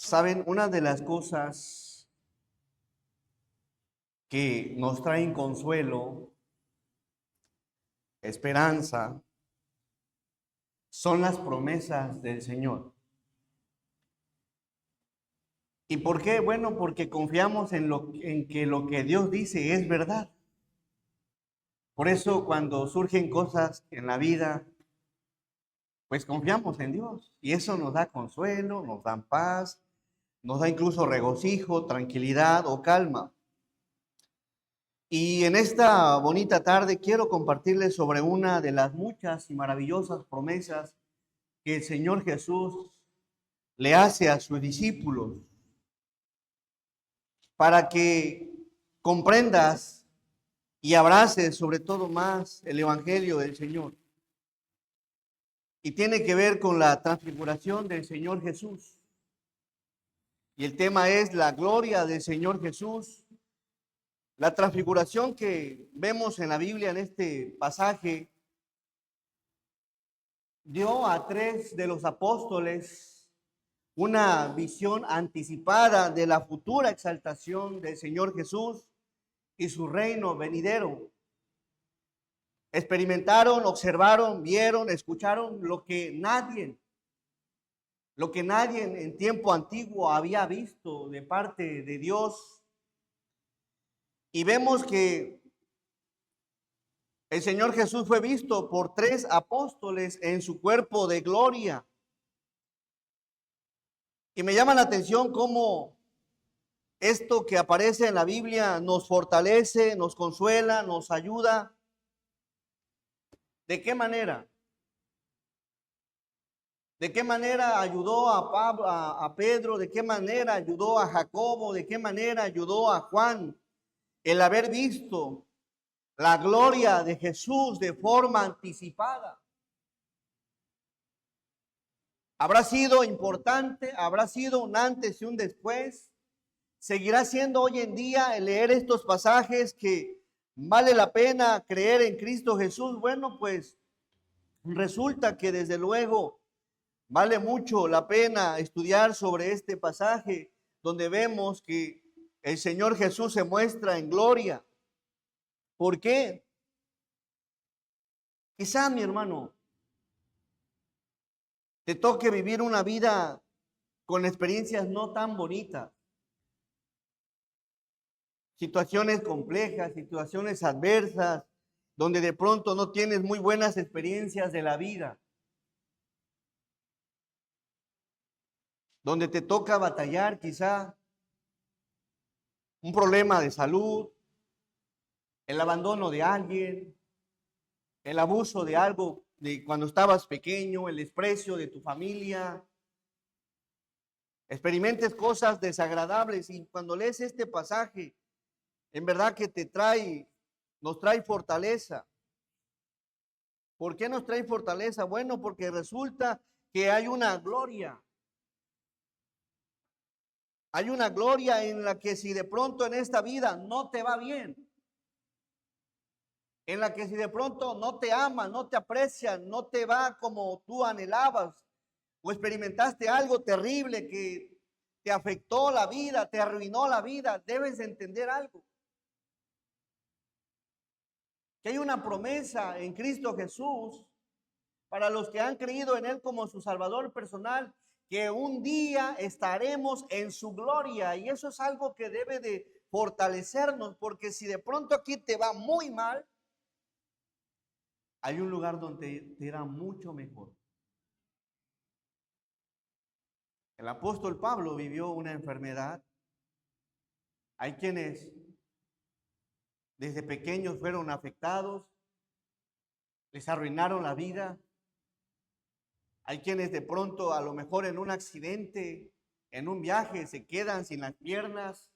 Saben, una de las cosas que nos traen consuelo, esperanza, son las promesas del Señor. ¿Y por qué? Bueno, porque confiamos en que lo que Dios dice es verdad. Por eso cuando surgen cosas en la vida, pues confiamos en Dios. Y eso nos da consuelo, nos da paz, nos da incluso regocijo, tranquilidad o calma. Y en esta bonita tarde quiero compartirles sobre una de las muchas y maravillosas promesas que el Señor Jesús le hace a sus discípulos para que comprendas y abraces sobre todo más el Evangelio del Señor. Y tiene que ver con la transfiguración del Señor Jesús. Y el tema es la gloria del Señor Jesús. La transfiguración que vemos en la Biblia en este pasaje dio a 3 de los apóstoles una visión anticipada de la futura exaltación del Señor Jesús y su reino venidero. Experimentaron, observaron, vieron, escucharon lo que nadie en tiempo antiguo había visto de parte de Dios. Y vemos que el Señor Jesús fue visto por 3 apóstoles en su cuerpo de gloria. Y me llama la atención cómo esto que aparece en la Biblia nos fortalece, nos consuela, nos ayuda. ¿De qué manera? ¿De qué manera ayudó a Pablo, a Pedro? ¿De qué manera ayudó a Jacobo? ¿De qué manera ayudó a Juan el haber visto la gloria de Jesús de forma anticipada? ¿Habrá sido importante? ¿Habrá sido un antes y un después? ¿Seguirá siendo hoy en día el leer estos pasajes que vale la pena creer en Cristo Jesús? Bueno, pues resulta que desde luego vale mucho la pena estudiar sobre este pasaje donde vemos que el Señor Jesús se muestra en gloria. ¿Por qué? Quizá, mi hermano, te toque vivir una vida con experiencias no tan bonitas, situaciones complejas, situaciones adversas, donde de pronto no tienes muy buenas experiencias de la vida, donde te toca batallar quizá un problema de salud, el abandono de alguien, el abuso de algo de cuando estabas pequeño, el desprecio de tu familia, experimentes cosas desagradables. Y cuando lees este pasaje, en verdad que nos trae fortaleza. ¿Por qué nos trae fortaleza? Bueno, porque resulta que hay una gloria. Hay una gloria en la que si de pronto en esta vida no te va bien, en la que si de pronto no te aman, no te aprecian, no te va como tú anhelabas, o experimentaste algo terrible que te afectó la vida, te arruinó la vida, debes entender algo. Que hay una promesa en Cristo Jesús para los que han creído en Él como su Salvador personal, que un día estaremos en su gloria. Y eso es algo que debe de fortalecernos, porque si de pronto aquí te va muy mal, hay un lugar donde te irá mucho mejor. El apóstol Pablo vivió una enfermedad. Hay quienes desde pequeños fueron afectados, les arruinaron la vida. Hay quienes de pronto, a lo mejor en un accidente, en un viaje, se quedan sin las piernas.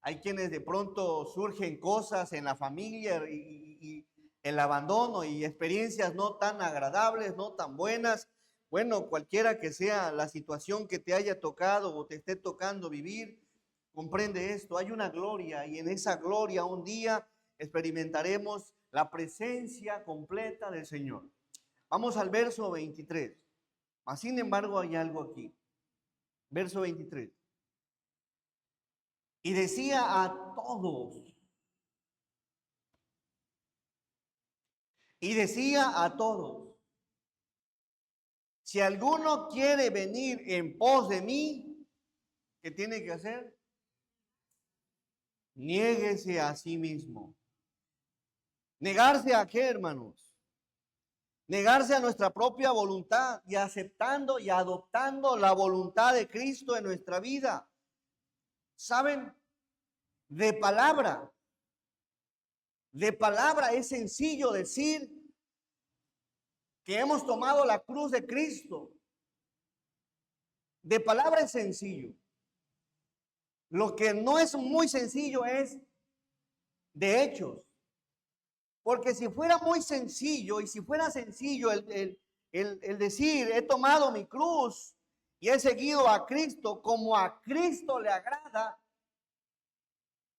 Hay quienes de pronto surgen cosas en la familia y el abandono y experiencias no tan agradables, no tan buenas. Bueno, cualquiera que sea la situación que te haya tocado o te esté tocando vivir, comprende esto. Hay una gloria y en esa gloria un día experimentaremos la presencia completa del Señor. Vamos al verso 23. Mas, sin embargo, hay algo aquí. Verso 23. Y decía a todos, si alguno quiere venir en pos de mí, ¿qué tiene que hacer? Niéguese a sí mismo. ¿Negarse a qué, hermanos? Negarse a nuestra propia voluntad y aceptando y adoptando la voluntad de Cristo en nuestra vida. ¿Saben? De palabra es sencillo decir que hemos tomado la cruz de Cristo. De palabra es sencillo. Lo que no es muy sencillo es de hechos. Porque si fuera muy sencillo y si fuera sencillo el decir, he tomado mi cruz y he seguido a Cristo como a Cristo le agrada,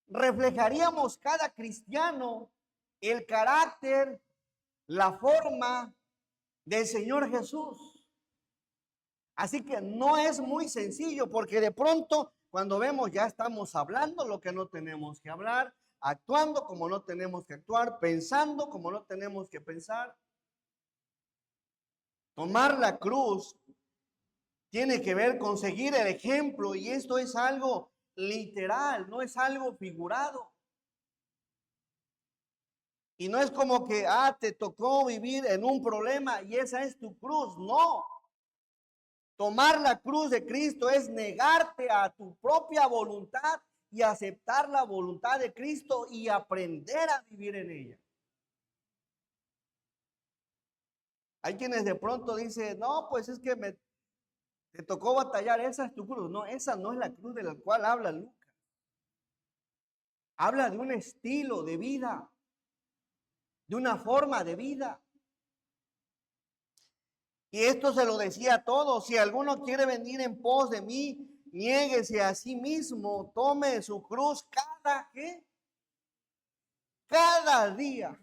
reflejaríamos cada cristiano el carácter, la forma del Señor Jesús. Así que no es muy sencillo porque de pronto cuando vemos ya estamos hablando lo que no tenemos que hablar, actuando como no tenemos que actuar, pensando como no tenemos que pensar. Tomar la cruz tiene que ver con seguir el ejemplo y esto es algo literal, no es algo figurado. Y no es como que, te tocó vivir en un problema y esa es tu cruz. No. Tomar la cruz de Cristo es negarte a tu propia voluntad y aceptar la voluntad de Cristo y aprender a vivir en ella. Hay quienes de pronto dicen, no, pues es que te tocó batallar, esa es tu cruz. No, esa no es la cruz de la cual habla Lucas. Habla de un estilo de vida, de una forma de vida. Y esto se lo decía a todos, si alguno quiere venir en pos de mí, niéguese a sí mismo, tome su cruz cada día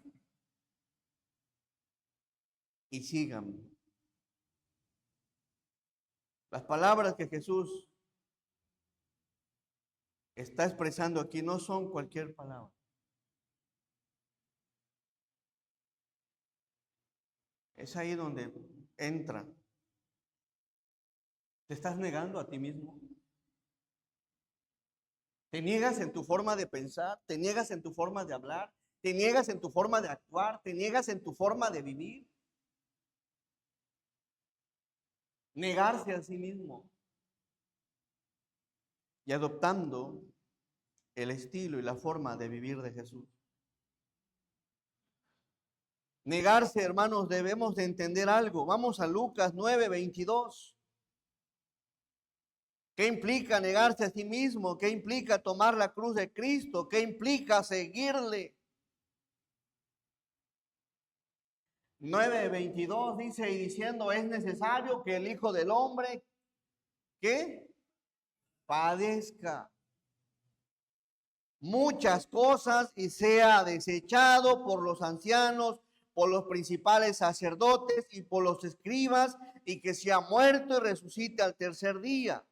y síganme. Las palabras que Jesús está expresando aquí no son cualquier palabra. Es ahí donde entra. ¿Te estás negando a ti mismo? ¿Te niegas en tu forma de pensar? ¿Te niegas en tu forma de hablar? ¿Te niegas en tu forma de actuar? ¿Te niegas en tu forma de vivir? Negarse a sí mismo y adoptando el estilo y la forma de vivir de Jesús. Negarse, hermanos, debemos de entender algo. Vamos a Lucas 9:22. ¿Qué implica negarse a sí mismo? ¿Qué implica tomar la cruz de Cristo? ¿Qué implica seguirle? 9:22 dice, y diciendo, es necesario que el Hijo del Hombre, ¿qué? Padezca muchas cosas y sea desechado por los ancianos, por los principales sacerdotes y por los escribas, y que sea muerto y resucite al tercer día.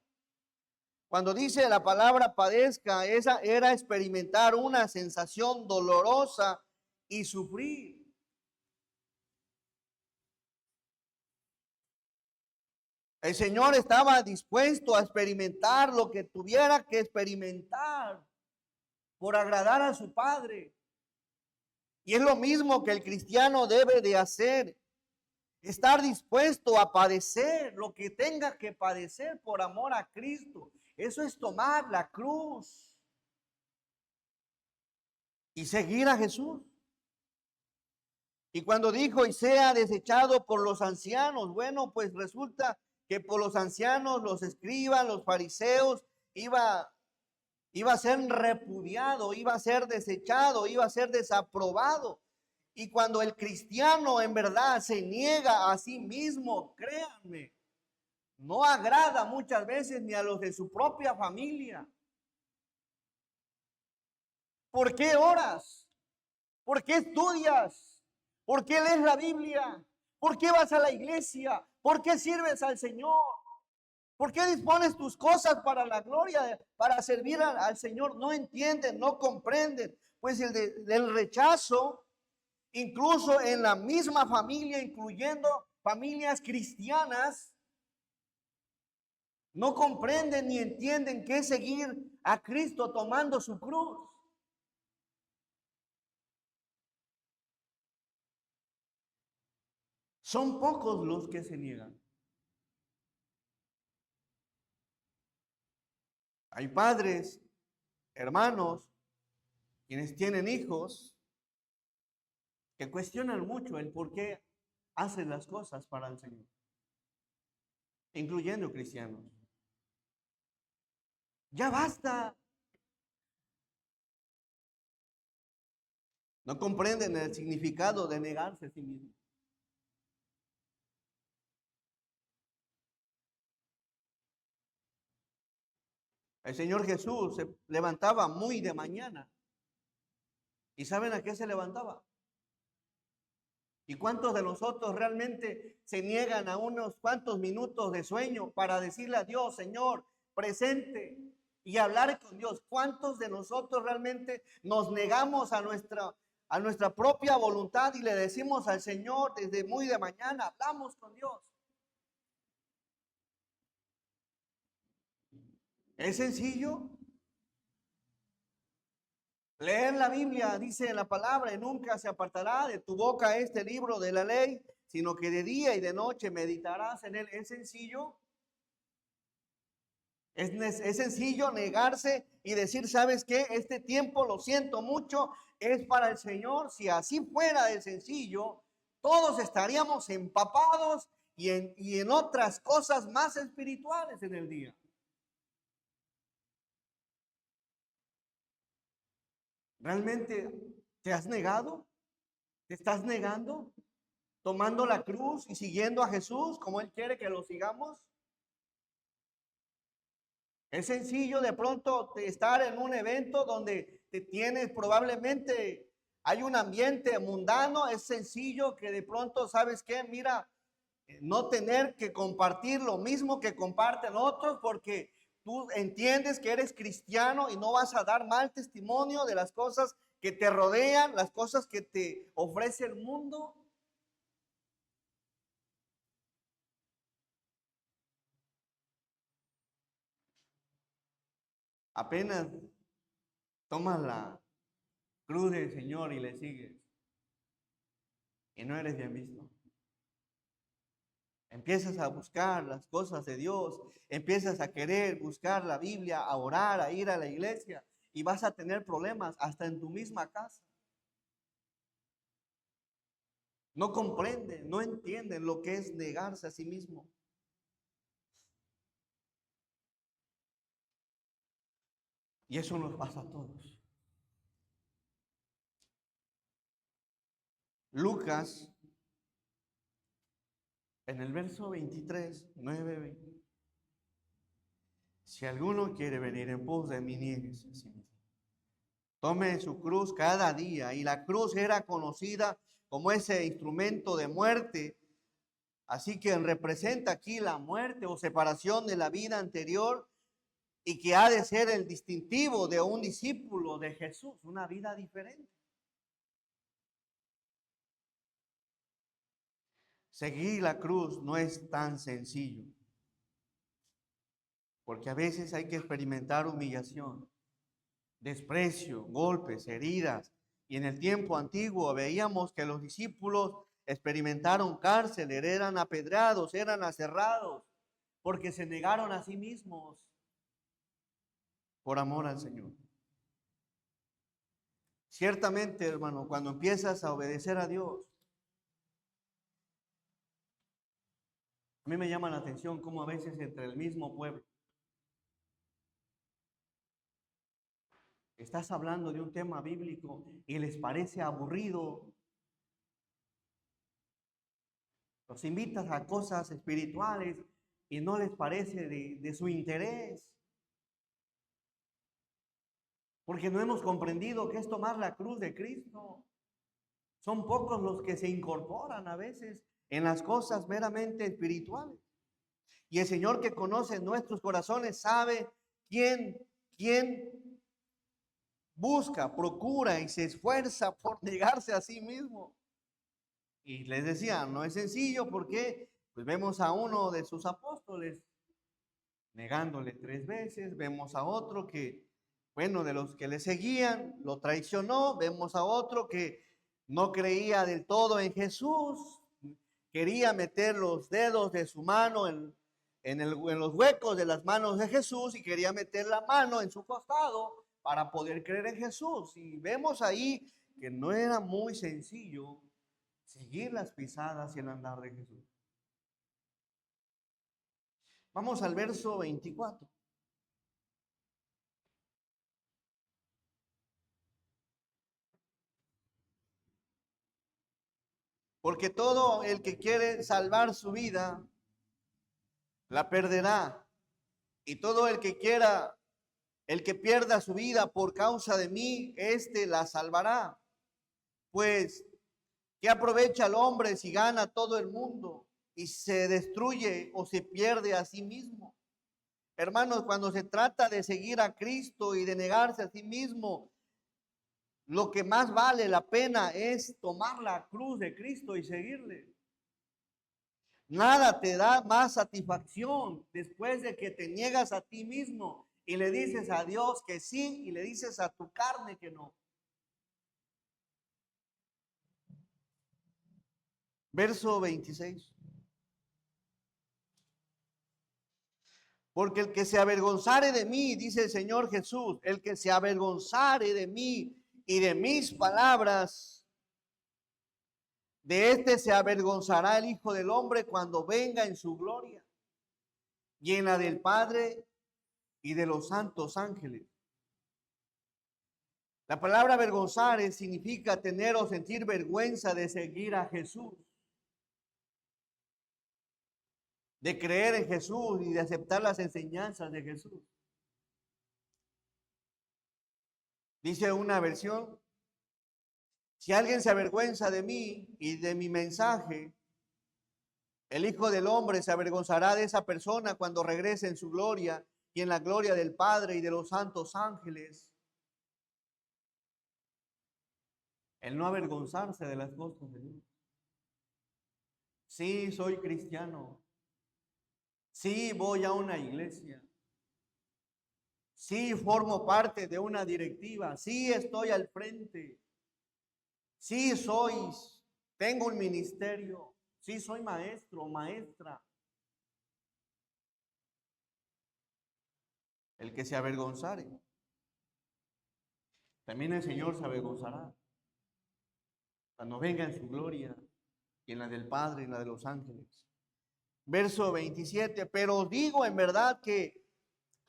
Cuando dice la palabra padezca, esa era experimentar una sensación dolorosa y sufrir. El Señor estaba dispuesto a experimentar lo que tuviera que experimentar por agradar a su Padre. Y es lo mismo que el cristiano debe de hacer. Estar dispuesto a padecer lo que tenga que padecer por amor a Cristo. Eso es tomar la cruz y seguir a Jesús. Y cuando dijo y sea desechado por los ancianos, bueno, pues resulta que por los ancianos, los escribas, los fariseos, iba a ser repudiado, iba a ser desechado, iba a ser desaprobado. Y cuando el cristiano en verdad se niega a sí mismo, créanme, no agrada muchas veces ni a los de su propia familia. ¿Por qué oras? ¿Por qué estudias? ¿Por qué lees la Biblia? ¿Por qué vas a la iglesia? ¿Por qué sirves al Señor? ¿Por qué dispones tus cosas para la gloria, para servir al Señor? No entienden, no comprenden. Pues el rechazo, incluso en la misma familia, incluyendo familias cristianas, no comprenden ni entienden qué es seguir a Cristo tomando su cruz. Son pocos los que se niegan. Hay padres, hermanos, quienes tienen hijos, que cuestionan mucho el por qué hacen las cosas para el Señor, incluyendo cristianos. Ya basta. No comprenden el significado de negarse a sí mismo. El Señor Jesús se levantaba muy de mañana. ¿Y saben a qué se levantaba? ¿Y cuántos de nosotros realmente se niegan a unos cuantos minutos de sueño para decirle a Dios, Señor, presente y hablar con Dios? ¿Cuántos de nosotros realmente nos negamos a nuestra propia voluntad y le decimos al Señor desde muy de mañana, hablamos con Dios? ¿Es sencillo? Leer la Biblia, dice la palabra, y nunca se apartará de tu boca este libro de la ley, sino que de día y de noche meditarás en él. ¿Es sencillo? Es sencillo negarse y decir, ¿sabes qué? Este tiempo, lo siento mucho, es para el Señor. Si así fuera de sencillo, todos estaríamos empapados y en otras cosas más espirituales en el día. ¿Realmente te has negado? ¿Te estás negando? ¿Tomando la cruz y siguiendo a Jesús como Él quiere que lo sigamos? Es sencillo de pronto estar en un evento donde te tienes probablemente, hay un ambiente mundano. Es sencillo que de pronto, ¿sabes qué? Mira, no tener que compartir lo mismo que comparten otros porque tú entiendes que eres cristiano y no vas a dar mal testimonio de las cosas que te rodean, las cosas que te ofrece el mundo. Apenas tomas la cruz del Señor y le sigues y no eres bien visto. Empiezas a buscar las cosas de Dios, empiezas a querer buscar la Biblia, a orar, a ir a la iglesia y vas a tener problemas hasta en tu misma casa. No comprenden, no entienden lo que es negarse a sí mismo. Y eso nos pasa a todos. Lucas, en el verso 23, 9, 20. Si alguno quiere venir en pos de mí, niéguese a sí mismo. Tome su cruz cada día. Y la cruz era conocida como ese instrumento de muerte. Así que representa aquí la muerte o separación de la vida anterior y que ha de ser el distintivo de un discípulo de Jesús, una vida diferente. Seguir la cruz no es tan sencillo, porque a veces hay que experimentar humillación, desprecio, golpes, heridas. Y en el tiempo antiguo veíamos que los discípulos experimentaron cárcel, eran apedreados, eran aserrados, porque se negaron a sí mismos por amor al Señor. Ciertamente, hermano, cuando empiezas a obedecer a Dios, a mí me llama la atención cómo a veces entre el mismo pueblo estás hablando de un tema bíblico y les parece aburrido. Los invitas a cosas espirituales y no les parece de su interés. Porque no hemos comprendido que es tomar la cruz de Cristo. Son pocos los que se incorporan a veces en las cosas meramente espirituales. Y el Señor, que conoce nuestros corazones, sabe quién busca, procura y se esfuerza por negarse a sí mismo. Y les decía, no es sencillo porque pues vemos a uno de sus apóstoles negándole 3 veces, vemos a otro que, bueno, de los que le seguían, lo traicionó, vemos a otro que no creía del todo en Jesús, quería meter los dedos de su mano en los huecos de las manos de Jesús y quería meter la mano en su costado para poder creer en Jesús. Y vemos ahí que no era muy sencillo seguir las pisadas y el andar de Jesús. Vamos al verso 24. Porque todo el que quiere salvar su vida, la perderá. Y todo el que pierda su vida por causa de mí, éste la salvará. Pues, ¿qué aprovecha el hombre si gana todo el mundo y se destruye o se pierde a sí mismo? Hermanos, cuando se trata de seguir a Cristo y de negarse a sí mismo, lo que más vale la pena es tomar la cruz de Cristo y seguirle. Nada te da más satisfacción después de que te niegas a ti mismo y le dices a Dios que sí y le dices a tu carne que no. Verso 26. Porque el que se avergonzare de mí, dice el Señor Jesús, el que se avergonzare de mí y de mis palabras, de este se avergonzará el Hijo del Hombre cuando venga en su gloria, llena del Padre y de los santos ángeles. La palabra avergonzar significa tener o sentir vergüenza de seguir a Jesús, de creer en Jesús y de aceptar las enseñanzas de Jesús. Dice una versión, si alguien se avergüenza de mí y de mi mensaje, el Hijo del Hombre se avergonzará de esa persona cuando regrese en su gloria y en la gloria del Padre y de los santos ángeles. El no avergonzarse de las cosas de Dios. Sí, soy cristiano. Sí, voy a una iglesia. Sí, formo parte de una directiva. Sí, estoy al frente. Sí, tengo un ministerio. Sí, soy maestro o maestra. El que se avergonzare. También el Señor se avergonzará cuando venga en su gloria y en la del Padre y en la de los ángeles. Verso 27, pero os digo en verdad que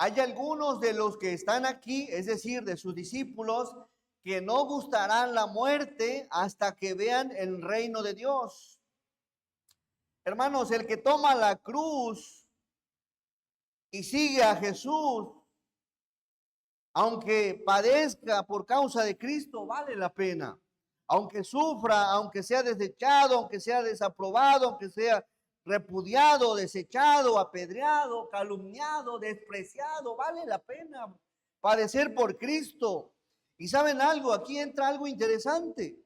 hay algunos de los que están aquí, es decir, de sus discípulos, que no gustarán la muerte hasta que vean el reino de Dios. Hermanos, el que toma la cruz y sigue a Jesús, aunque padezca por causa de Cristo, vale la pena. Aunque sufra, aunque sea desechado, aunque sea desaprobado, aunque sea repudiado, desechado, apedreado, calumniado, despreciado, vale la pena padecer por Cristo. Y saben algo, aquí entra algo interesante.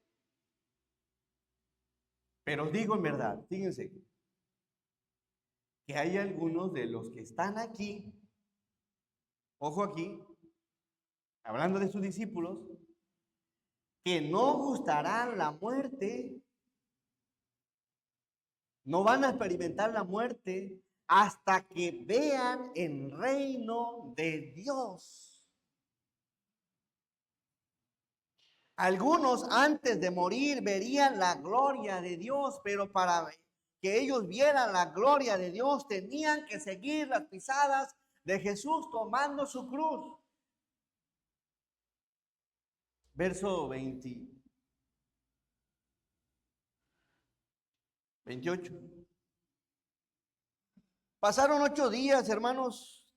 Pero os digo en verdad, fíjense, que hay algunos de los que están aquí, ojo aquí, hablando de sus discípulos, que no gustarán la muerte, no van a experimentar la muerte hasta que vean el reino de Dios. Algunos antes de morir verían la gloria de Dios, pero para que ellos vieran la gloria de Dios tenían que seguir las pisadas de Jesús tomando su cruz. Verso 28. Pasaron 8 días, hermanos,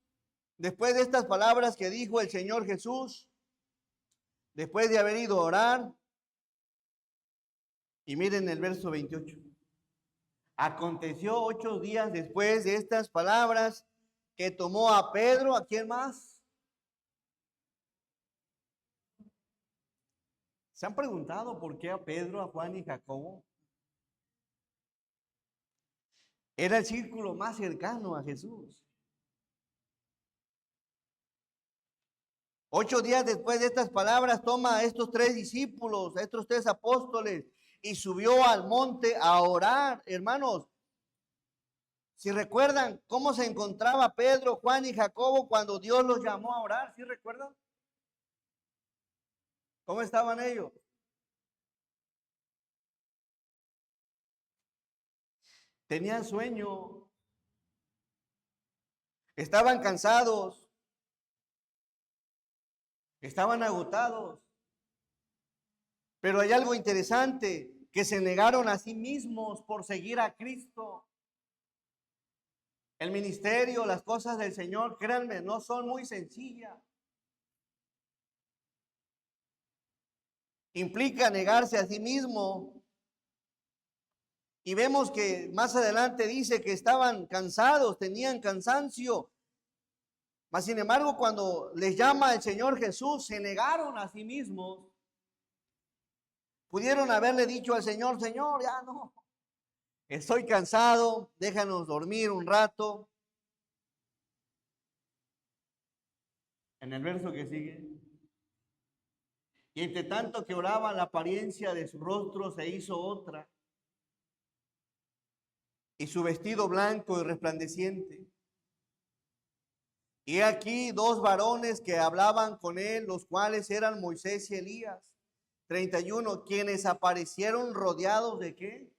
después de estas palabras que dijo el Señor Jesús, después de haber ido a orar. Y miren el verso 28. Aconteció 8 días después de estas palabras que tomó a Pedro, ¿a quién más? ¿Se han preguntado por qué a Pedro, a Juan y Jacobo? Era el círculo más cercano a Jesús. 8 días después de estas palabras, toma a estos 3 discípulos, a estos 3 apóstoles, y subió al monte a orar. Hermanos, si recuerdan cómo se encontraba Pedro, Juan y Jacobo cuando Dios los llamó a orar, ¿sí recuerdan? ¿Cómo estaban ellos? Tenían sueño, estaban cansados, estaban agotados. Pero hay algo interesante, que se negaron a sí mismos por seguir a Cristo. El ministerio, las cosas del Señor, créanme, no son muy sencillas. Implica negarse a sí mismo. Y vemos que más adelante dice que estaban cansados, tenían cansancio. Mas sin embargo, cuando les llama el Señor Jesús, se negaron a sí mismos. Pudieron haberle dicho al Señor, Señor, ya no, estoy cansado, déjanos dormir un rato. En el verso que sigue. Y entre tanto que oraban, la apariencia de su rostro se hizo otra, y su vestido blanco y resplandeciente. Y aquí 2 varones que hablaban con él, los cuales eran Moisés y Elías. 31, quienes aparecieron rodeados ¿de qué?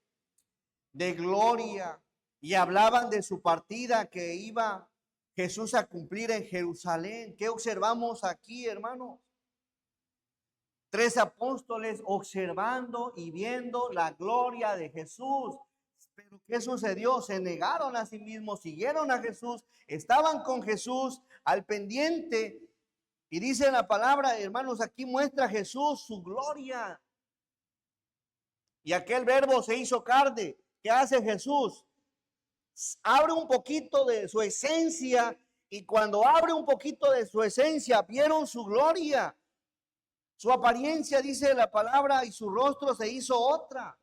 De gloria, y hablaban de su partida que iba Jesús a cumplir en Jerusalén. ¿Qué observamos aquí, hermanos? 3 apóstoles observando y viendo la gloria de Jesús. Pero ¿qué sucedió? Se negaron a sí mismos, siguieron a Jesús, estaban con Jesús al pendiente. Y dice la palabra, hermanos, aquí muestra Jesús su gloria. Y aquel verbo se hizo carne. ¿Qué hace Jesús? Abre un poquito de su esencia, y cuando abre un poquito de su esencia, vieron su gloria. Su apariencia, dice la palabra, y su rostro se hizo otra.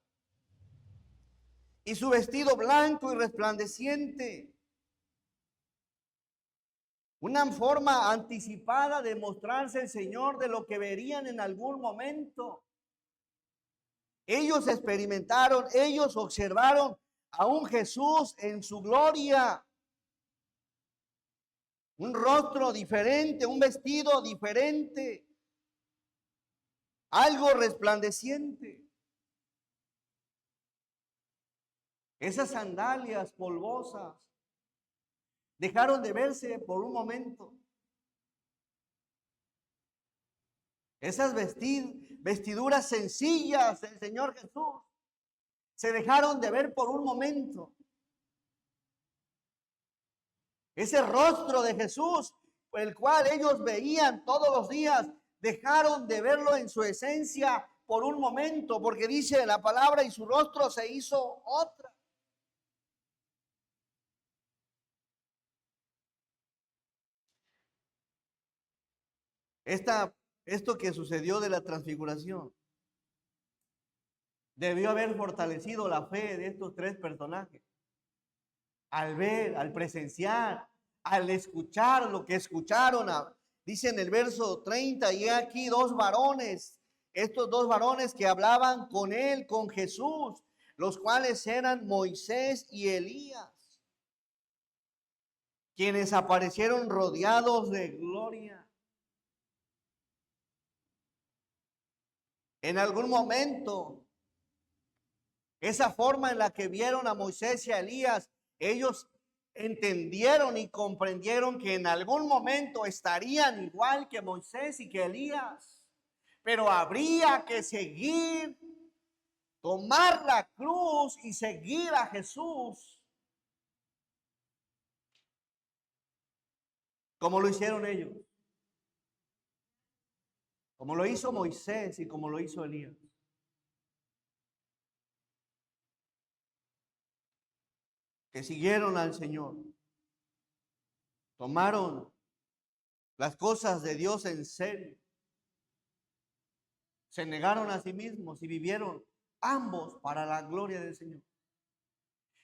Y su vestido blanco y resplandeciente. Una forma anticipada de mostrarse el Señor de lo que verían en algún momento. Ellos experimentaron, ellos observaron a un Jesús en su gloria. Un rostro diferente, un vestido diferente. Algo resplandeciente. Esas sandalias polvosas dejaron de verse por un momento. Esas vestiduras sencillas del Señor Jesús se dejaron de ver por un momento. Ese rostro de Jesús, el cual ellos veían todos los días, dejaron de verlo en su esencia por un momento, porque dice la palabra, y su rostro se hizo otra. Esto que sucedió de la transfiguración debió haber fortalecido la fe de estos 3 personajes. Al ver, al presenciar, al escuchar lo que escucharon, dice en el verso 30, y aquí 2 varones, estos 2 varones que hablaban con él, con Jesús, los cuales eran Moisés y Elías, quienes aparecieron rodeados de gloria. En algún momento, esa forma en la que vieron a Moisés y a Elías, ellos entendieron y comprendieron que en algún momento estarían igual que Moisés y que Elías. Pero habría que seguir, tomar la cruz y seguir a Jesús, como lo hicieron ellos, como lo hizo Moisés y como lo hizo Elías. que siguieron al Señor, tomaron las cosas de Dios en serio, se negaron a sí mismos y vivieron ambos para la gloria del Señor.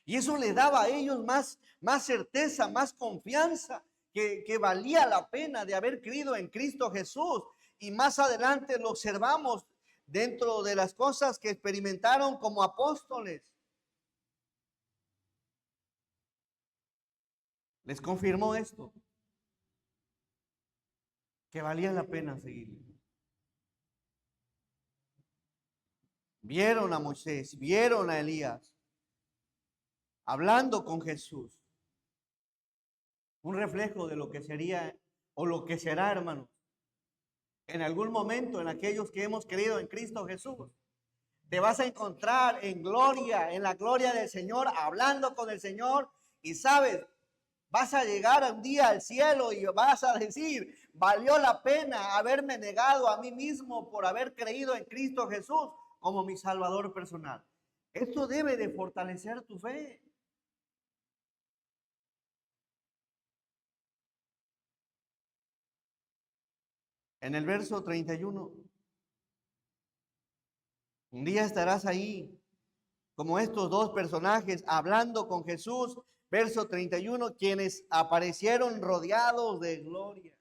Y eso le daba a ellos más certeza, más confianza, que valía la pena de haber creído en Cristo Jesús. Y más adelante lo observamos dentro de las cosas que experimentaron como apóstoles. Les confirmó esto, que valía la pena seguirle. Vieron a Moisés, vieron a Elías hablando con Jesús. Un reflejo de lo que sería o lo que será, hermanos. En algún momento, en aquellos que hemos creído en Cristo Jesús, te vas a encontrar en gloria, en la gloria del Señor, hablando con el Señor. Y sabes, vas a llegar un día al cielo y vas a decir, valió la pena haberme negado a mí mismo por haber creído en Cristo Jesús como mi Salvador personal. Esto debe de fortalecer tu fe. En el verso 31, un día estarás ahí, como estos dos personajes, hablando con Jesús. Verso 31, quienes aparecieron rodeados de gloria.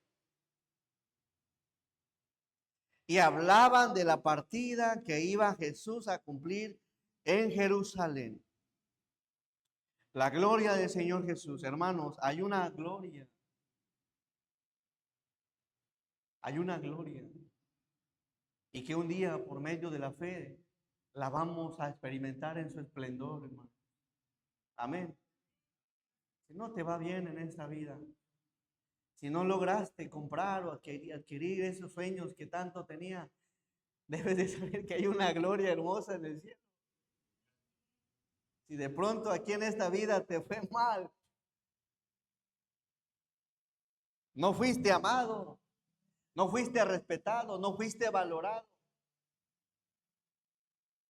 Y hablaban de la partida que iba Jesús a cumplir en Jerusalén. La gloria del Señor Jesús, hermanos, hay una gloria. Hay una gloria. Y que un día, por medio de la fe, la vamos a experimentar en su esplendor, hermano. Amén. Si no te va bien en esta vida, si no lograste comprar o adquirir esos sueños que tanto tenías, debes de saber que hay una gloria hermosa en el cielo. Si de pronto aquí en esta vida te fue mal, no fuiste amado, no fuiste respetado, no fuiste valorado,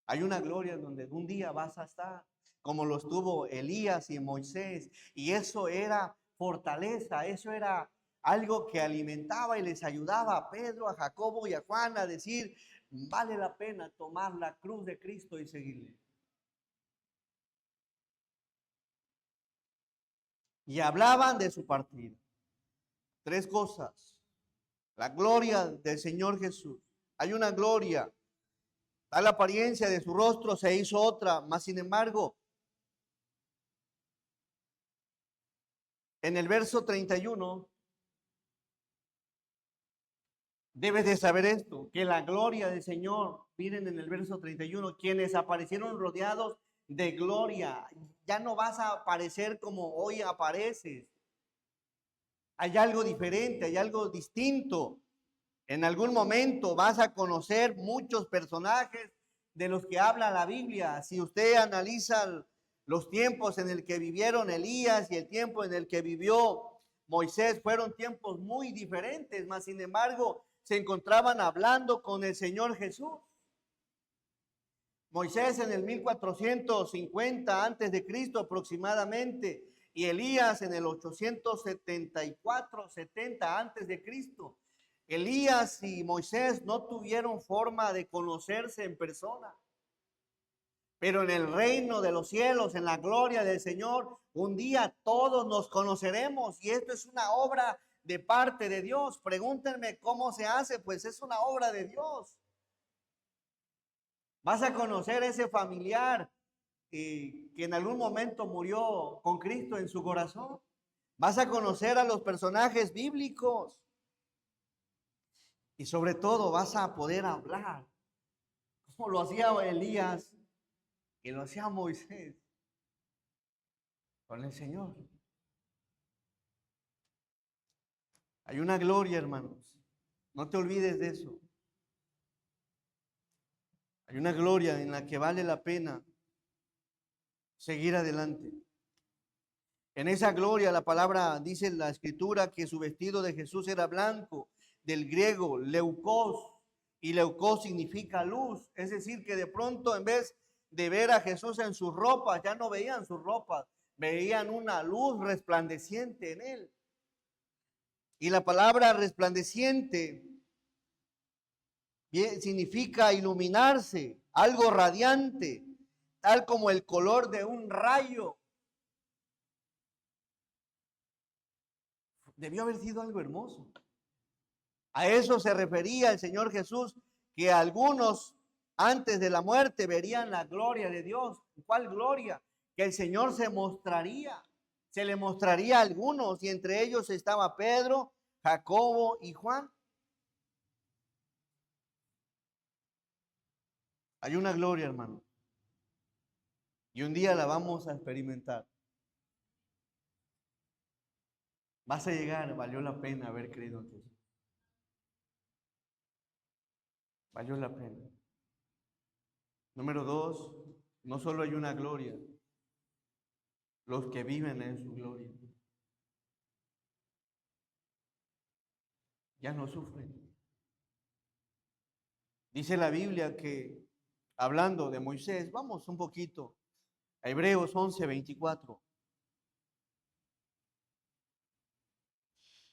hay una gloria donde un día vas a estar, como lo estuvo Elías y Moisés, y eso era fortaleza, eso era algo que alimentaba y les ayudaba a Pedro, a Jacobo y a Juan a decir, vale la pena tomar la cruz de Cristo y seguirle. Y hablaban de su partida. Tres cosas. La gloria del Señor Jesús. Hay una gloria. Da la apariencia de su rostro, se hizo otra, mas sin embargo, en el verso 31, debes de saber esto, que la gloria del Señor, miren en el verso 31, quienes aparecieron rodeados de gloria, ya no vas a aparecer como hoy apareces. Hay algo diferente, hay algo distinto. En algún momento vas a conocer muchos personajes de los que habla la Biblia. Si usted analiza los tiempos en el que vivieron Elías y el tiempo en el que vivió Moisés, fueron tiempos muy diferentes, mas sin embargo se encontraban hablando con el Señor Jesús. Moisés en el 1450 antes de Cristo aproximadamente, y Elías en el 874-70 antes de Cristo. Elías y Moisés no tuvieron forma de conocerse en persona, pero en el reino de los cielos, en la gloria del Señor, un día todos nos conoceremos, y esto es una obra de parte de Dios. Pregúntenme cómo se hace, pues es una obra de Dios. Vas a conocer ese familiar que en algún momento murió con Cristo en su corazón. Vas a conocer a los personajes bíblicos. Y sobre todo vas a poder hablar, como lo hacía Elías y lo hacía Moisés, con el Señor. Hay una gloria, hermanos. No te olvides de eso. Hay una gloria en la que vale la pena seguir adelante. En esa gloria la palabra dice en la escritura que su vestido de Jesús era blanco, del griego leucos, y leucos significa luz. Es decir, que de pronto en vez de ver a Jesús en sus ropas, ya no veían sus ropas, veían una luz resplandeciente en él. Y la palabra resplandeciente significa iluminarse, algo radiante, tal como el color de un rayo. Debió haber sido algo hermoso. A eso se refería el Señor Jesús, que algunos antes de la muerte verían la gloria de Dios. ¿Cuál gloria? Que el Señor se mostraría, se le mostraría a algunos, y entre ellos estaba Pedro, Jacobo y Juan. Hay una gloria, hermano, y un día la vamos a experimentar. Vas a llegar, valió la pena haber creído en Jesús. Valió la pena. Número 2, no solo hay una gloria, los que viven en su gloria ya no sufren. Dice la Biblia que, hablando de Moisés, vamos un poquito a Hebreos 11:24.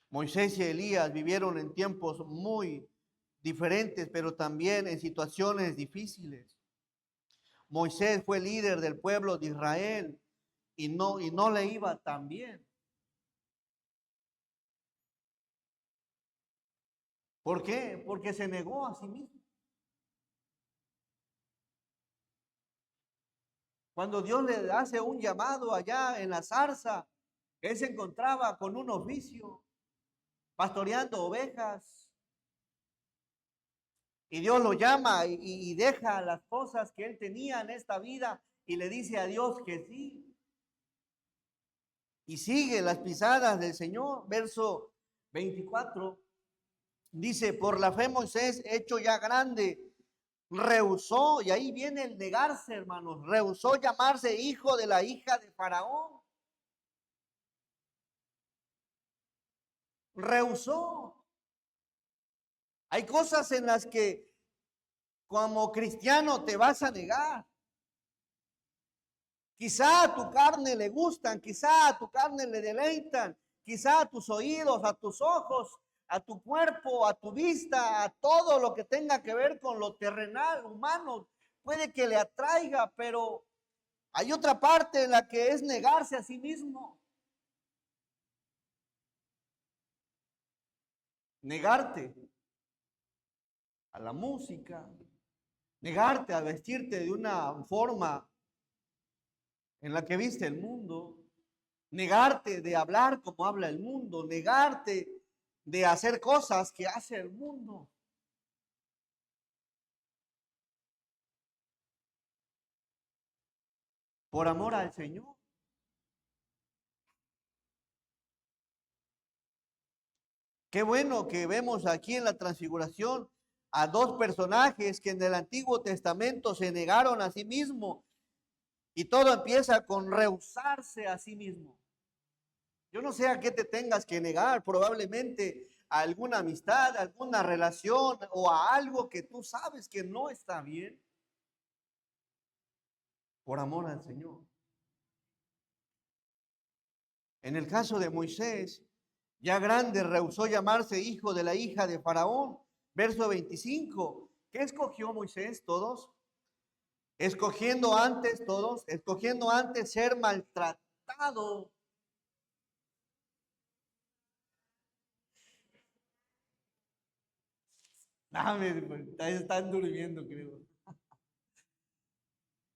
Moisés y Elías vivieron en tiempos muy diferentes, pero también en situaciones difíciles. Moisés fue líder del pueblo de Israel y no le iba tan bien. ¿Por qué? Porque se negó a sí mismo. Cuando Dios le hace un llamado allá en la zarza, él se encontraba con un oficio, pastoreando ovejas. Y Dios lo llama y deja las cosas que él tenía en esta vida y le dice a Dios que sí. Y sigue las pisadas del Señor. Verso 24 dice: por la fe Moisés, hecho ya grande, rehusó, y ahí viene el negarse, hermanos, rehusó llamarse hijo de la hija de Faraón. Rehusó. Hay cosas en las que como cristiano te vas a negar. Quizá a tu carne le gustan, quizá a tu carne le deleitan, quizá a tus oídos, a tus ojos, a tu cuerpo, a tu vista, a todo lo que tenga que ver con lo terrenal, humano, puede que le atraiga, pero hay otra parte en la que es negarse a sí mismo. Negarte a la música, negarte a vestirte de una forma en la que viste el mundo, negarte de hablar como habla el mundo, negarte de hacer cosas que hace el mundo. Por amor al Señor. Qué bueno que vemos aquí en la transfiguración a dos personajes que en el Antiguo Testamento se negaron a sí mismos, y todo empieza con rehusarse a sí mismo. Yo no sé a qué te tengas que negar, probablemente a alguna amistad, a alguna relación o a algo que tú sabes que no está bien, por amor al Señor. En el caso de Moisés, ya grande, rehusó llamarse hijo de la hija de Faraón. Verso 25. ¿Qué escogió Moisés? Todos. Escogiendo antes ser maltratado. Están durmiendo, creo.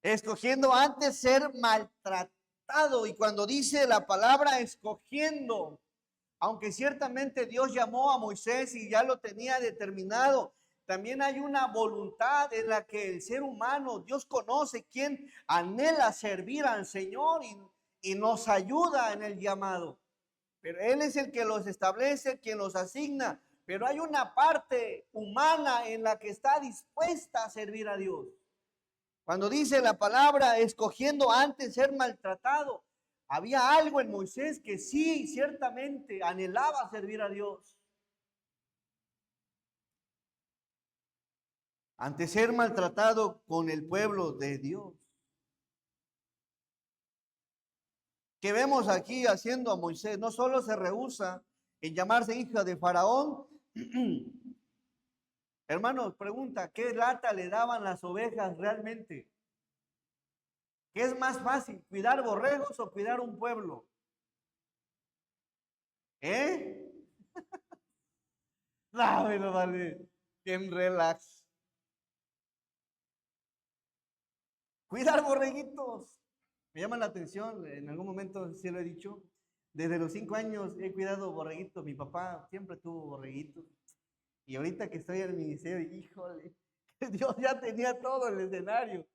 Escogiendo antes ser maltratado. Y cuando dice la palabra escogiendo, aunque ciertamente Dios llamó a Moisés y ya lo tenía determinado, también hay una voluntad en la que el ser humano, Dios conoce quién anhela servir al Señor y nos ayuda en el llamado. Pero Él es el que los establece, quien los asigna. Pero hay una parte humana en la que está dispuesta a servir a Dios. Cuando dice la palabra escogiendo antes ser maltratado, había algo en Moisés que sí, ciertamente anhelaba servir a Dios. Ante ser maltratado con el pueblo de Dios. que vemos aquí haciendo a Moisés. No solo se rehúsa en llamarse hija de Faraón. Hermanos, pregunta, ¿qué lata le daban las ovejas realmente? ¿Qué es más fácil, cuidar borregos o cuidar un pueblo? ¿Eh? No, bueno, vale, bien relax. Cuidar borreguitos. Me llama la atención, en algún momento sí lo he dicho. Desde los 5 años he cuidado borreguitos. Mi papá siempre tuvo borreguitos. Y ahorita que estoy en el ministerio, híjole, Dios ya tenía todo el escenario.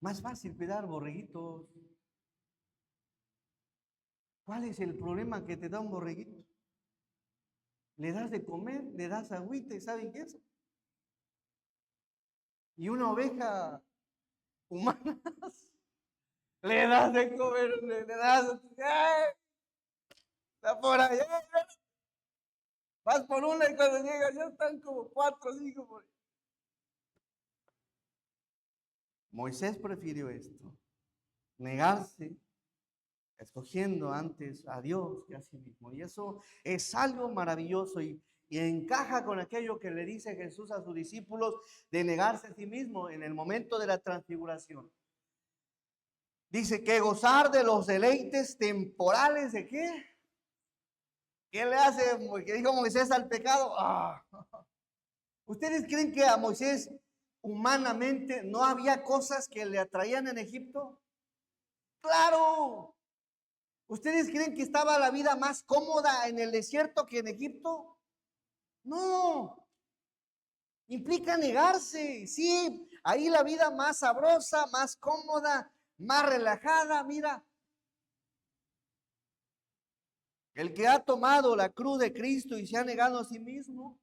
Más fácil cuidar borreguitos. ¿Cuál es el problema que te da un borreguito? Le das de comer, le das agüita y ¿saben qué es? Y una oveja humana, le das de comer, le das, ¡ay! Está por allá, vas por una y cuando llegas ya están como 4 o 5 por ahí. Moisés prefirió esto, negarse, escogiendo antes a Dios que a sí mismo. Y eso es algo maravilloso y encaja con aquello que le dice Jesús a sus discípulos de negarse a sí mismo en el momento de la transfiguración. Dice que gozar de los deleites temporales de ¿qué? ¿Qué le hace? ¿Qué dijo Moisés al pecado? ¿Ustedes creen que a Moisés humanamente no había cosas que le atraían en Egipto? ¡Claro! ¿Ustedes creen que estaba la vida más cómoda en el desierto que en Egipto? No. Implica negarse. Sí, ahí la vida más sabrosa, más cómoda, más relajada. Mira, el que ha tomado la cruz de Cristo y se ha negado a sí mismo,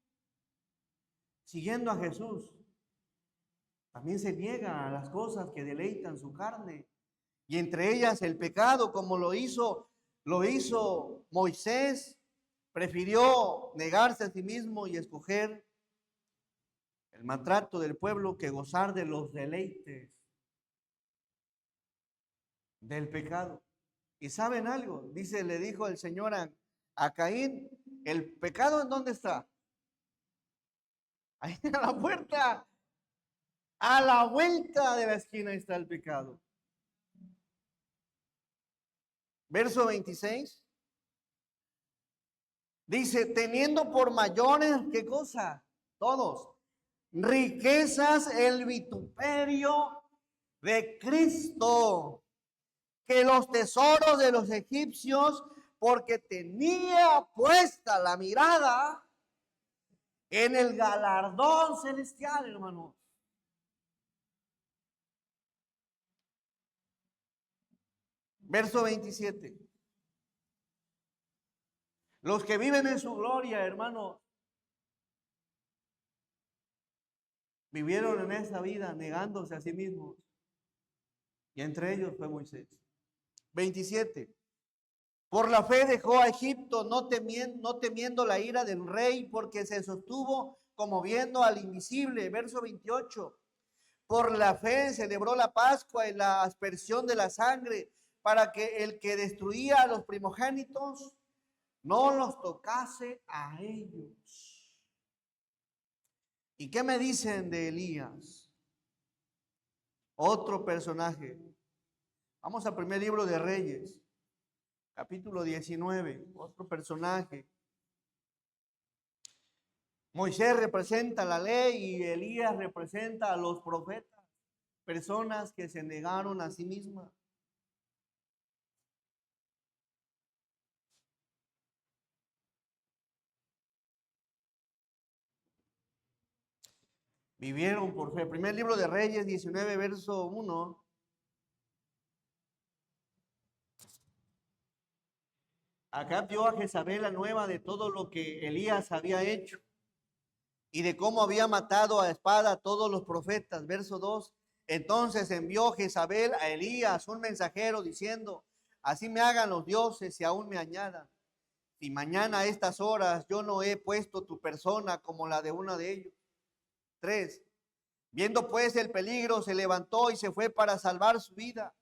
siguiendo a Jesús, también se niega a las cosas que deleitan su carne. Y entre ellas el pecado, como lo hizo Moisés, prefirió negarse a sí mismo y escoger el maltrato del pueblo que gozar de los deleites del pecado. ¿Y saben algo? Dice, le dijo el Señor a Caín, ¿el pecado en dónde está? Ahí a la puerta, a la vuelta de la esquina está el pecado. Verso 26. Dice, teniendo por mayores, ¿qué cosa? Todos. Riquezas el vituperio de Cristo, que los tesoros de los egipcios, porque tenía puesta la mirada en el galardón celestial, hermanos. Verso 27. Los que viven en su gloria, hermanos, vivieron en esa vida negándose a sí mismos. Y entre ellos fue Moisés. 27. Por la fe dejó a Egipto, no temiendo la ira del rey, porque se sostuvo como viendo al invisible. Verso 28. Por la fe celebró la Pascua y la aspersión de la sangre, para que el que destruía a los primogénitos no los tocase a ellos. ¿Y qué me dicen de Elías? Otro personaje. Vamos al primer libro de Reyes, capítulo 19, otro personaje. Moisés representa la ley y Elías representa a los profetas, personas que se negaron a sí mismas. Vivieron por fe. Primer libro de Reyes 19, verso 1. Acá dio a Jezabel la nueva de todo lo que Elías había hecho y de cómo había matado a espada a todos los profetas. Verso 2. Entonces envió Jezabel a Elías un mensajero diciendo, así me hagan los dioses y aún me añadan. Si mañana a estas horas yo no he puesto tu persona como la de uno de ellos. 3. Viendo pues el peligro, se levantó y se fue para salvar su vida.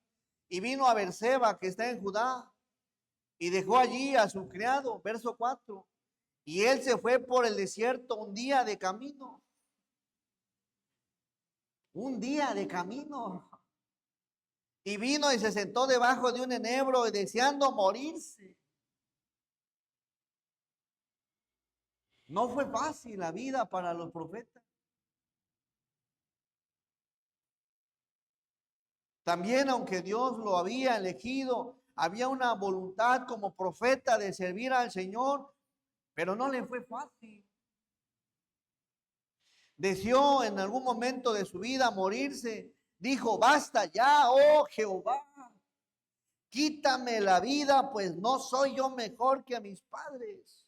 y vino a Berseba, que está en Judá, y dejó allí a su criado, verso 4. Y él se fue por el desierto un día de camino. Un día de camino. Y vino y se sentó debajo de un enebro, deseando morirse. No fue fácil la vida para los profetas. También, aunque Dios lo había elegido, había una voluntad como profeta de servir al Señor, pero no le fue fácil. Deseó en algún momento de su vida morirse. Dijo, basta ya, oh Jehová, quítame la vida, pues no soy yo mejor que a mis padres.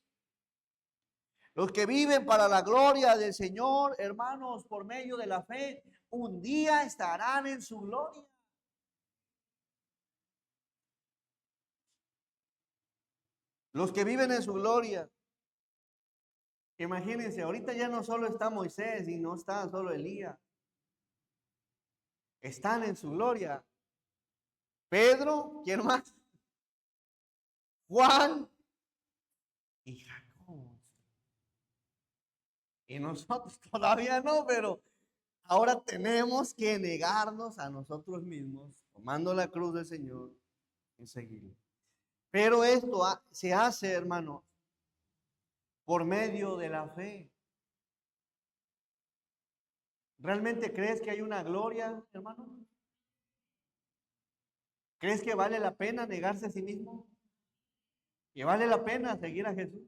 Los que viven para la gloria del Señor, hermanos, por medio de la fe, un día estarán en su gloria. Los que viven en su gloria. Imagínense, ahorita ya no solo está Moisés y no está solo Elías. Están en su gloria. Pedro, ¿quién más? Juan y Jacob. Y nosotros todavía no, pero ahora tenemos que negarnos a nosotros mismos, tomando la cruz del Señor y seguirlo. Pero esto se hace, hermano, por medio de la fe. ¿Realmente crees que hay una gloria, hermano? ¿Crees que vale la pena negarse a sí mismo? ¿Que vale la pena seguir a Jesús?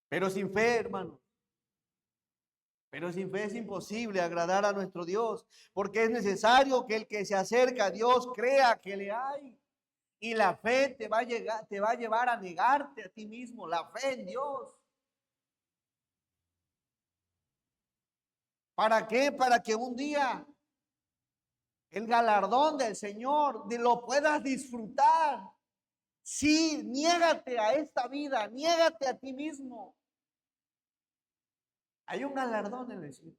Pero sin fe, hermano. Pero sin fe es imposible agradar a nuestro Dios, porque es necesario que el que se acerca a Dios crea que le hay. Y la fe te va a llevar a negarte a ti mismo, la fe en Dios. ¿Para qué? Para que un día el galardón del Señor lo puedas disfrutar. Sí, niégate a esta vida, niégate a ti mismo. Hay un galardón en el cielo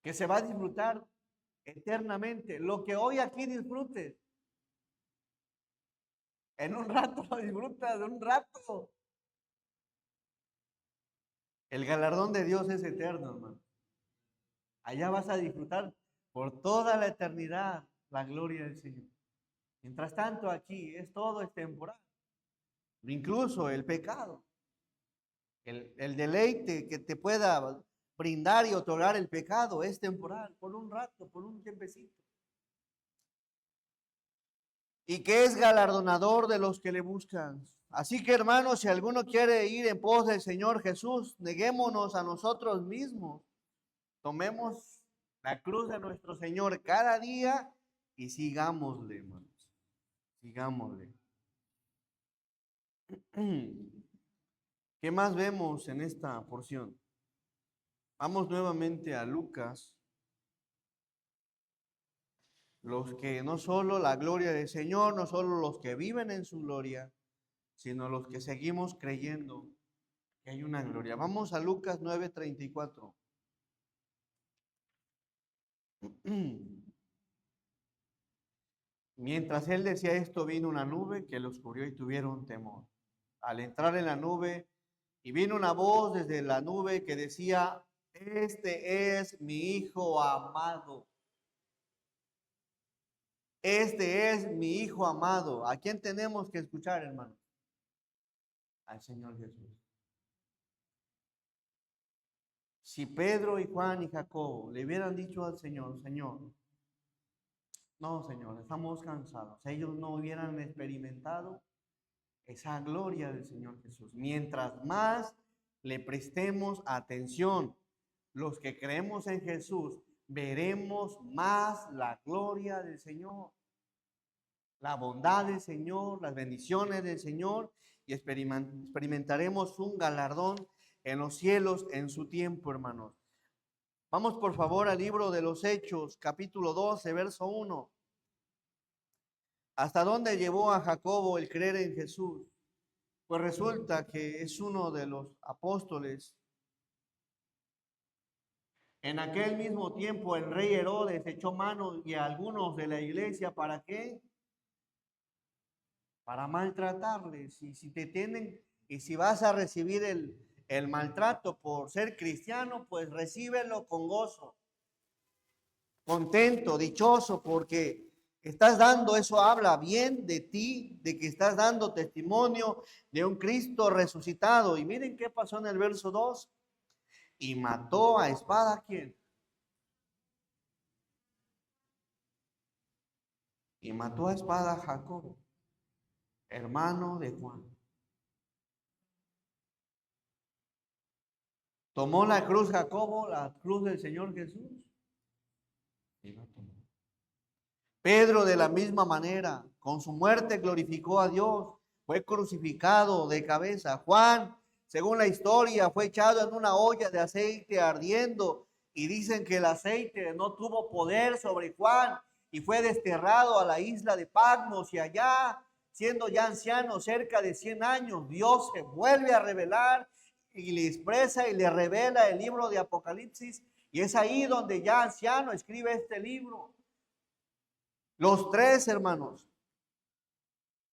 que se va a disfrutar eternamente. Lo que hoy aquí disfrutes, en un rato lo disfrutas, de un rato. El galardón de Dios es eterno, hermano. Allá vas a disfrutar por toda la eternidad la gloria del Señor. Mientras tanto, aquí todo es temporal. Incluso el pecado. El deleite que te pueda brindar y otorgar el pecado es temporal, por un rato, por un tiempecito. Y que es galardonador de los que le buscan. Así que, hermanos, si alguno quiere ir en pos del Señor Jesús, neguémonos a nosotros mismos. Tomemos la cruz de nuestro Señor cada día y sigámosle, hermanos. Sigámosle. ¿Qué más vemos en esta porción? Vamos nuevamente a Lucas. Los que no solo la gloria del Señor, no solo los que viven en su gloria, sino los que seguimos creyendo que hay una gloria. Vamos a Lucas 9:34. Mientras él decía esto, vino una nube que los cubrió y tuvieron temor. Al entrar en la nube, y vino una voz desde la nube que decía, este es mi hijo amado. Este es mi hijo amado. ¿A quién tenemos que escuchar, hermano? Al Señor Jesús. Si Pedro y Juan y Jacobo le hubieran dicho al Señor, Señor, no, Señor, estamos cansados, ellos no hubieran experimentado esa gloria del Señor Jesús. Mientras más le prestemos atención, los que creemos en Jesús, veremos más la gloria del Señor, la bondad del Señor, las bendiciones del Señor, y experimentaremos un galardón en los cielos en su tiempo, hermanos. Vamos por favor al libro de los Hechos, capítulo 12, verso 1. ¿Hasta dónde llevó a Jacobo el creer en Jesús? Pues resulta que es uno de los apóstoles En aquel mismo tiempo el rey Herodes echó mano y a algunos de la iglesia, ¿para qué? Para maltratarles. Y si te tienen, y si vas a recibir el maltrato por ser cristiano, pues recíbelo con gozo, contento, dichoso, porque estás dando, eso habla bien de ti, de que estás dando testimonio de un Cristo resucitado. Y miren qué pasó en el verso 2. Y mató a espada, ¿a quién? Y mató a espada a Jacobo, hermano de Juan. Tomó la cruz Jacobo, la cruz del Señor Jesús, y la tomó. Pedro de la misma manera, con su muerte glorificó a Dios, fue crucificado de cabeza. Juan, según la historia, fue echado en una olla de aceite ardiendo y dicen que el aceite no tuvo poder sobre Juan y fue desterrado a la isla de Patmos y allá, siendo ya anciano, cerca de 100 años, Dios se vuelve a revelar y le expresa y le revela el libro de Apocalipsis y es ahí donde ya anciano escribe este libro. Los tres hermanos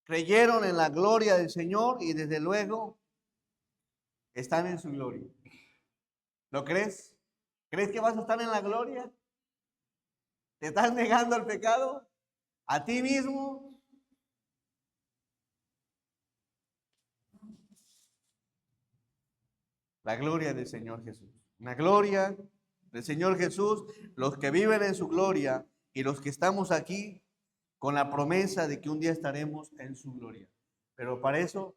creyeron en la gloria del Señor y desde luego están en su gloria. ¿Lo crees? ¿Crees que vas a estar en la gloria? ¿Te estás negando al pecado? ¿A ti mismo? La gloria del Señor Jesús. La gloria del Señor Jesús, los que viven en su gloria y los que estamos aquí con la promesa de que un día estaremos en su gloria. Pero para eso,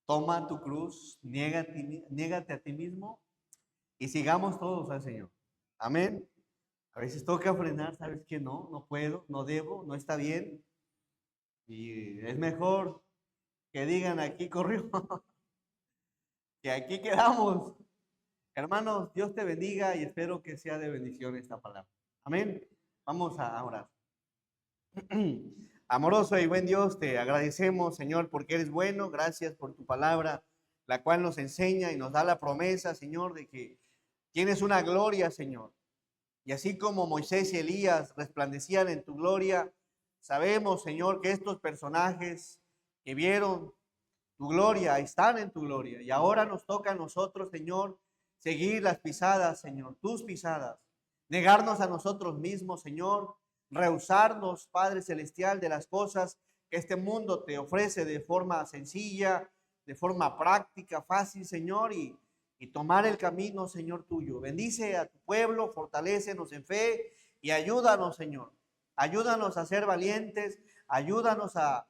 toma tu cruz, niégate a ti mismo y sigamos todos al Señor. Amén. A veces toca frenar, sabes que no, no puedo, no debo, no está bien. Y es mejor que digan aquí corrió, que aquí quedamos. Hermanos, Dios te bendiga y espero que sea de bendición esta palabra. Amén. Vamos a orar. Amoroso y buen Dios, te agradecemos, Señor, porque eres bueno. Gracias por tu palabra, la cual nos enseña y nos da la promesa, Señor, de que tienes una gloria, Señor. Y así como Moisés y Elías resplandecían en tu gloria, sabemos, Señor, que estos personajes que vieron tu gloria están en tu gloria. Y ahora nos toca a nosotros, Señor, seguir las pisadas, Señor, tus pisadas. Negarnos a nosotros mismos, Señor. Rehusarnos, Padre Celestial, de las cosas que este mundo te ofrece de forma sencilla, de forma práctica, fácil, Señor, y tomar el camino, Señor, tuyo. Bendice a tu pueblo, fortalécenos en fe y ayúdanos, Señor. Ayúdanos a ser valientes, ayúdanos a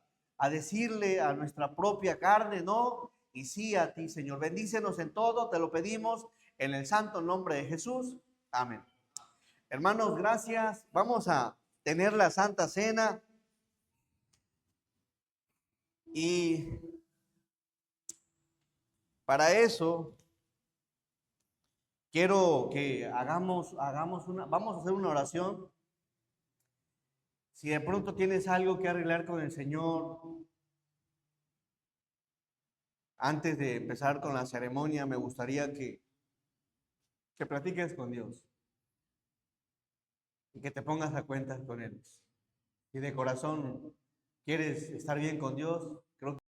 decirle a nuestra propia carne no y sí a ti, Señor. Bendícenos en todo, te lo pedimos en el santo nombre de Jesús. Amén. Hermanos, gracias. Vamos a tener la Santa Cena y para eso quiero que hagamos vamos a hacer una oración. Si de pronto tienes algo que arreglar con el Señor, antes de empezar con la ceremonia, me gustaría que platiques con Dios y que te pongas a cuentas con Él. Si de corazón quieres estar bien con Dios,